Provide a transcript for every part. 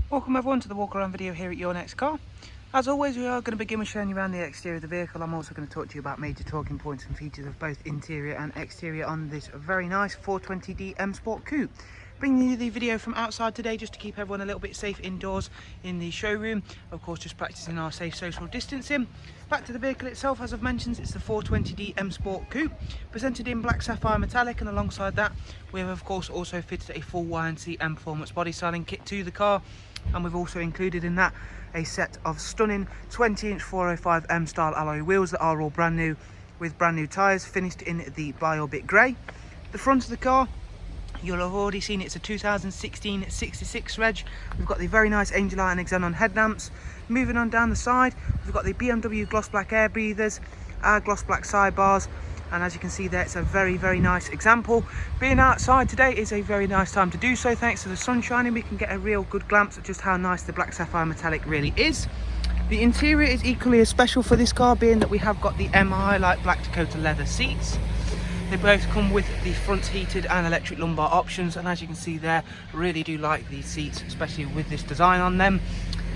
Welcome everyone to the walk around video here at Your Next Car. As always, we are going to begin with showing you around the exterior of the vehicle. I'm also going to talk to you about major talking points and features of both interior and exterior on this very nice 420D M Sport Coupe. Bringing you the video from outside today just to keep everyone a little bit safe indoors in the showroom. Of course, just practicing our safe social distancing. Back to the vehicle itself, as I've mentioned, it's the 420D M Sport Coupe, presented in black sapphire metallic, and alongside that we have of course also fitted a full YNC Mperformance body styling kit to the car, and we've also included in that a set of stunning 20-inch 405 M style alloy wheels that are all brand new, with brand new tyres finished in the Biorbit grey. The front of the car, you'll have already seen it's a 2016 66 reg. We've got the very nice Angel Eye and Xenon headlamps. Moving on down the side, we've got the BMW gloss black air breathers, our gloss black sidebars, and as you can see there, it's a very nice example. Being outside today is a very nice time to do so. Thanks to the sun shining, we can get a real good glance at just how nice the black sapphire metallic really is. The interior is equally as special for this car, being that we have got the M Highlight black Dakota leather seats. They both come with the front heated and electric lumbar options, and as you can see there, really do like these seats, especially with this design on them.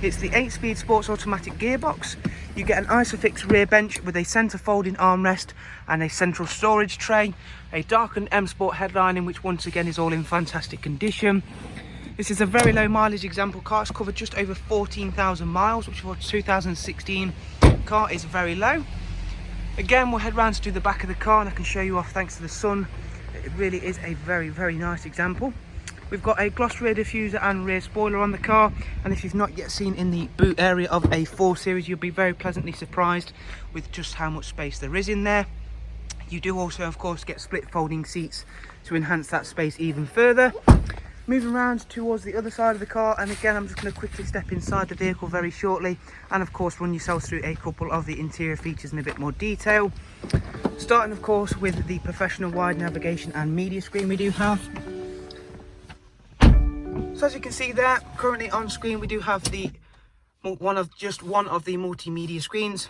It's the 8-speed sports automatic gearbox. You get an ISOFIX rear bench with a centre folding armrest and a central storage tray, a darkened M Sport headlining, which once again is all in fantastic condition. This is a very low mileage example car. It's covered just over 14,000 miles, which for a 2016 car is very low. Again, we'll head round to the back of the car and I can show you off thanks to the sun. It really is a very nice example. We've got a gloss rear diffuser and rear spoiler on the car, and if you've not yet seen in the boot area of a 4 Series, you'll be very pleasantly surprised with just how much space there is in there. You do also of course get split folding seats to enhance that space even further. Moving around towards the other side of the car, and again I'm just going to quickly step inside the vehicle very shortly and of course run yourselves through a couple of the interior features in a bit more detail. Starting of course with the professional wide navigation and media screen we do have. So as you can see there, currently on screen we do have the one of the multimedia screens.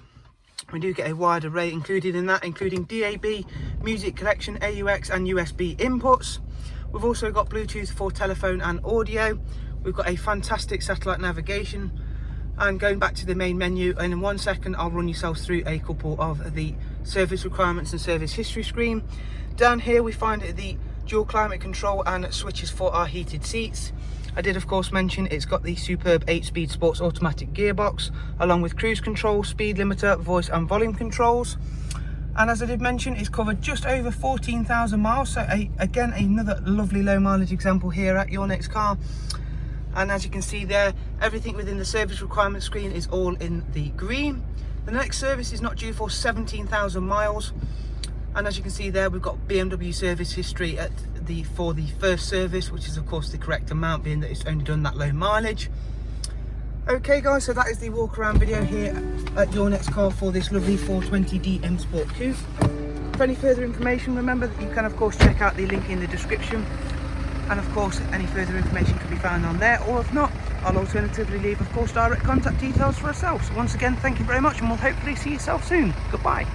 We do get a wide array included in that, including DAB, music collection, AUX and USB inputs. We've also got Bluetooth for telephone and audio. We've got a fantastic satellite navigation, and going back to the main menu, and in 1 second I'll run yourselves through a couple of the service requirements and service history screen. Down here we find the dual climate control and switches for our heated seats. I did of course mention it's got the superb 8-speed sports automatic gearbox, along with cruise control, speed limiter, voice and volume controls. And as I did mention, it's covered just over 14,000 miles, so again another lovely low mileage example here at Your Next Car. And as you can see there, everything within the service requirement screen is all in the green. The next service is not due for 17,000 miles, and as you can see there, we've got BMW Service History for the first service, which is of course the correct amount, being that it's only done that low mileage. Okay guys, so that is the walk around video here at Your Next Car for this lovely 420D M Sport Coupe. For any further information, remember that you can of course check out the link in the description, and of course any further information can be found on there, or if not, I'll alternatively leave of course direct contact details for ourselves. So once again, thank you very much, and we'll hopefully see yourself soon. Goodbye.